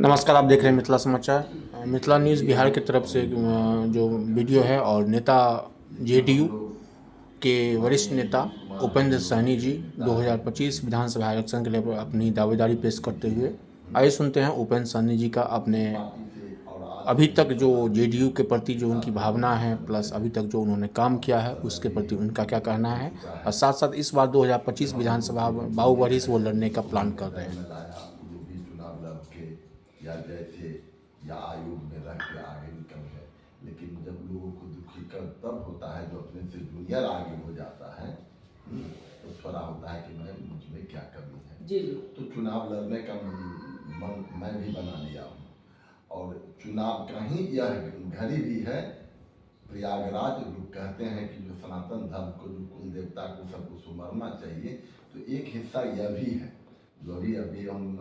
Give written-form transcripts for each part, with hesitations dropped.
नमस्कार, आप देख रहे हैं मिथिला समाचार। मिथिला न्यूज़ बिहार की तरफ से जो वीडियो है और नेता जेडीयू के वरिष्ठ नेता उपेंद्र सहनी जी 2025 विधानसभा इलेक्शन के लिए अपनी दावेदारी पेश करते हुए आइए सुनते हैं उपेंद्र सहनी जी का अपने अभी तक जो जेडीयू के प्रति जो उनकी भावना है प्लस अभी तक जो उन्होंने काम किया है उसके प्रति उनका क्या कहना है और साथ साथ इस बार 2025 विधानसभा बाहुबली से वो लड़ने का प्लान कर रहे हैं। जो भी चुनाव लड़ के या जैसे या आयोग में रह के आगे निकल गए, लेकिन जब लोगों को दुखी कर तब होता है जो अपने से जूनियर आगे हो जाता है तो थोड़ा होता है कि मैं मुझ में क्या कमी है। जी तो चुनाव लड़ने का मन मैं भी बना लिया हूँ और चुनाव का ही यह घड़ी भी है। प्रयागराज लोग कहते हैं कि जो सनातन धर्म को जो कुल देवता को सबको सुमरना चाहिए, तो एक हिस्सा यह भी है जो अभी हम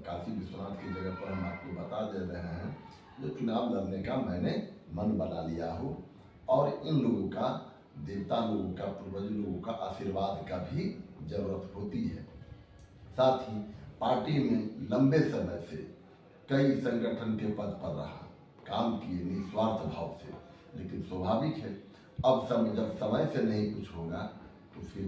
काशी विश्वनाथ की जगह पर हम आपको बता दे रहे हैं। जो चुनाव लड़ने का मैंने मन बना लिया हो और इन लोगों का, देवता लोगों का, पूर्वज लोगों का आशीर्वाद का भी जरूरत होती है। साथ ही पार्टी में लंबे समय से कई संगठन के पद पर रहा, काम किए निस्वार्थ भाव से, लेकिन स्वाभाविक है अब जब समय से नहीं कुछ होगा तो फिर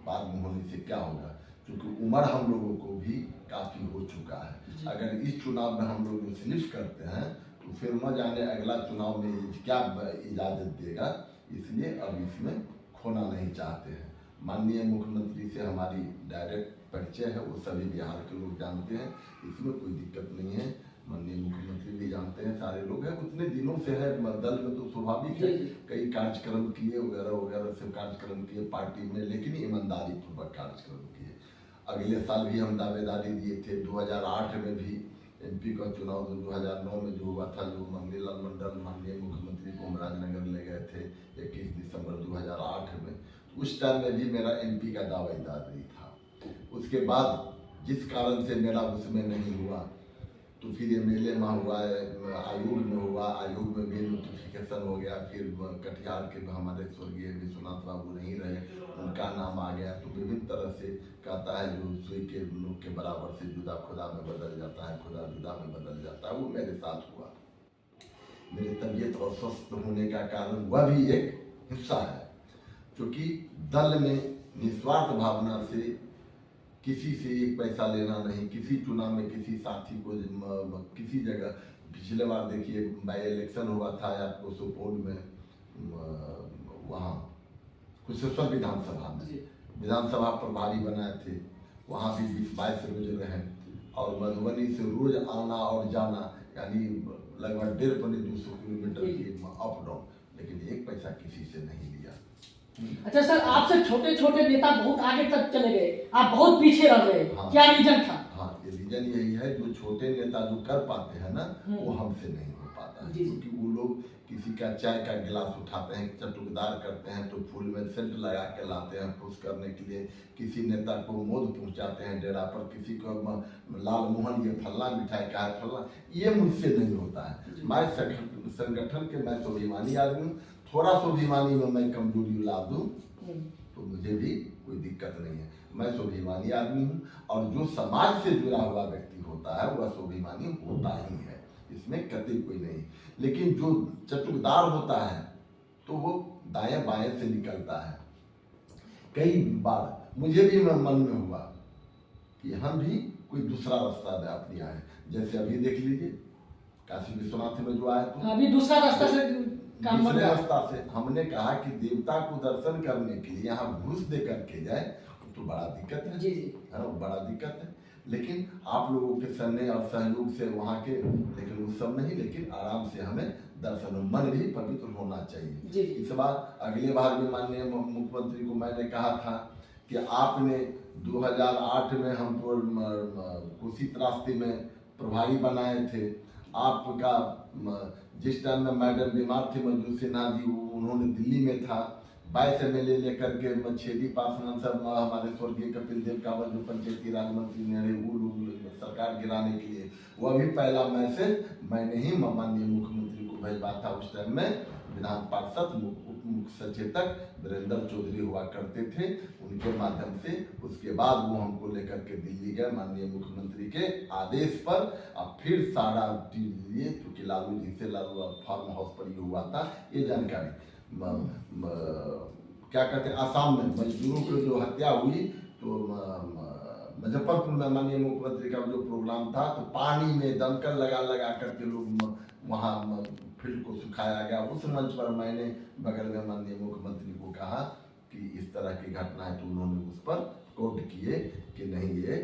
बाद में होने से क्या होगा, क्योंकि उम्र हम लोगों को भी काफ़ी हो चुका है। अगर इस चुनाव में हम लोग स्लिप करते हैं तो फिर न जाने अगला चुनाव में क्या इजाज़त देगा, इसलिए अब इसमें खोना नहीं चाहते हैं। माननीय मुख्यमंत्री से हमारी डायरेक्ट परिचय है, वो सभी बिहार के लोग जानते हैं, इसमें कोई दिक्कत नहीं है। माननीय मुख्यमंत्री भी जानते हैं, सारे लोग हैं, उतने दिनों से है दल में तो स्वाभाविक है। कई कार्यक्रम किए वगैरह वगैरह से कार्यक्रम किए पार्टी में, लेकिन ईमानदारी पूर्वक कार्यक्रम किए। अगले साल भी हम दावेदारी दिए थे। 2008 में भी एमपी का चुनाव 2009 में जो हुआ था, जो मंगनीलाल मंडल माननीय मुख्यमंत्री को हम राजनगर ले गए थे 21 दिसंबर 2008 में, उस टाइम में भी मेरा एमपी का दावेदारी था। उसके बाद जिस कारण से मेरा उसमें नहीं हुआ तो फिर एमएलए में हुआ, आयोग में हुआ, आयोग में भी नोटिफिकेशन हो गया। फिर कटिहार के हमारे स्वर्गीय विश्वनाथ बाबू नहीं रहे, उनका नाम आ गया। तो विभिन्न तरह से कहता है जो सुई के नोक के बराबर से जुदा खुदा में बदल जाता है, खुदा जुदा में बदल जाता है। वो मेरे साथ हुआ। मेरी तबीयत अस्वस्थ होने का कारण वह भी एक हिस्सा है, क्योंकि दल में निस्वार्थ भावना से किसी से एक पैसा लेना नहीं, किसी चुनाव में किसी साथी को किसी जगह, पिछले बार देखिए बाई इलेक्शन हुआ था आपको सुपौल में, वहाँ कुशेश्वर विधानसभा में विधानसभा प्रभारी बनाए थे, वहाँ भी 20-22 रोज रहे और मधुबनी से रोज आना और जाना, यानी लगभग 150-200 किलोमीटर की अप डाउन, लेकिन एक पैसा किसी से नहीं लिया। अच्छा सर, आपसे छोटे छोटे नेता बहुत आगे तक चले गए, आप बहुत पीछे रह गए। हाँ, क्या रीजन था? हाँ, ये रीजन यही है, जो छोटे नेता जो कर पाते हैं ना, वो हमसे नहीं हो पाता है, क्योंकि वो लोग किसी का चाय का गिलास उठाते हैं, चटुकदार करते हैं तो फूल में सेंट लगा के लाते हैं खुश करने के लिए, किसी नेता को मोद पहुंचाते हैं डेरा पर, किसी को लाल मोहन ये फल्ला मिठाई का है फल्ला, ये मुझसे नहीं होता है। मैं संगठन के मैं स्वाभिमानी आदमी हूँ, थोड़ा स्वाभिमानी में मैं कमजोरी ला दूँ तो मुझे भी कोई दिक्कत नहीं है। मैं स्वाभिमानी आदमी हूँ और जो समाज से जुड़ा हुआ व्यक्ति होता है वह स्वाभिमानी होता ही है, इसमें कतई कोई नहीं। लेकिन जो चटुकदार होता है तो वो दाएं बाएं से निकलता है। कई बार मुझे भी मन में हुआ कि हम भी कोई दूसरा रास्ता अपनाएं, जैसे अभी देख लीजिए काशी विश्वनाथ में जो आए तो अभी दूसरा रास्ता से दूसरे रास्ता से हमने कहा कि देवता को दर्शन करने के लिए यहाँ घूस दे करके जाए तो बड़ा दिक्कत है। जी हाँ, बड़ा दिक्कत है। लेकिन आप लोगों के सहने और सहयोग से वहाँ के, लेकिन वो सब नहीं, लेकिन आराम से हमें दर्शन, मन भी पवित्र होना चाहिए। इस बार अगले बार भी माननीय मुख्यमंत्री को मैंने कहा था कि आपने 2008 में हमको कुशित रास्ते में प्रभारी बनाए थे, आपका जिस टाइम में मैडम बीमार थी मंजू सिन्हा जी, उन्होंने दिल्ली में था, 22 MLA लेकर के छेदी पासवान सब हमारे स्वर्गीय कपिल देव कावल जो पंचायती राज मंत्री ने वो लोग सरकार गिराने के लिए, वह भी पहला मैसेज मैंने ही माननीय मुख्यमंत्री को भेजवा था। उस टाइम में विधान पार्षद मुख्य सचेतक वीरेंद्र चौधरी हुआ करते थे, उनके माध्यम से उसके बाद वो हमको लेकर के दिल्ली गए माननीय मुख्यमंत्री के आदेश पर। अब फिर सारा चीज लिए क्योंकि लालू जी से लालू फार्म हाउस पर ये हुआ था, ये जानकारी क्या कहते हैं आसाम में मजदूरों की जो हत्या हुई तो मुजफ्फरपुर में माननीय मुख्यमंत्री का जो प्रोग्राम था तो पानी में दमकल लगा करके लोग वहाँ फील्ड को सुखाया गया। उस मंच पर मैंने बगल में माननीय मुख्यमंत्री को कहा कि इस तरह की घटना है, तो उन्होंने उस पर कोट किए कि नहीं ये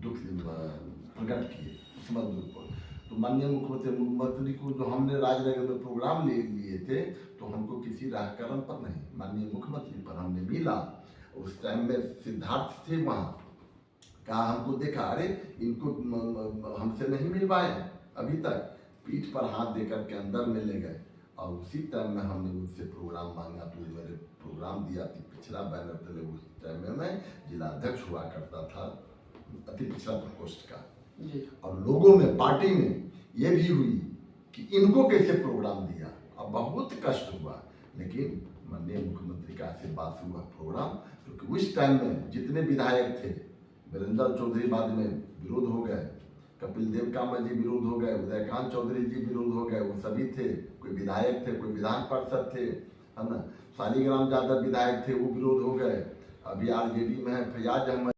दुख प्रकट किए उस मजदूर पर। तो माननीय मुख्यमंत्री को जो हमने राजनगर में प्रोग्राम लिए थे तो हमको किसी राजकारण पर नहीं, माननीय मुख्यमंत्री पर हमने मिला। उस टाइम में सिद्धार्थ थे वहाँ, कहा हमको देखा, अरे इनको हमसे नहीं मिल पाए अभी तक, पीठ पर हाथ देकर के अंदर में ले गए। और उसी टाइम में हमने उनसे प्रोग्राम मांगा तो मेरे प्रोग्राम दिया थी पिछड़ा बैनर तले। उस टाइम में मैं जिला अध्यक्ष हुआ करता था अति पिछड़ा प्रकोष्ठ का, और लोगों में पार्टी में ये भी हुई कि इनको कैसे प्रोग्राम दिया। अब बहुत कष्ट हुआ, लेकिन माननीय मुख्यमंत्री का आशीर्वाद से हुआ प्रोग्राम। क्योंकि उस टाइम में जितने विधायक थे, वीरेंद्र चौधरी बाद में विरोध हो गए, कपिल देव कामा जी विरोध हो गए, उदयकांत चौधरी जी विरोध हो गए, वो सभी थे, कोई विधायक थे, कोई विधान पार्षद थे, है ना, शालिग्राम यादव विधायक थे, वो विरोध हो गए। अभी आरजेडी में है फैयाज अहमद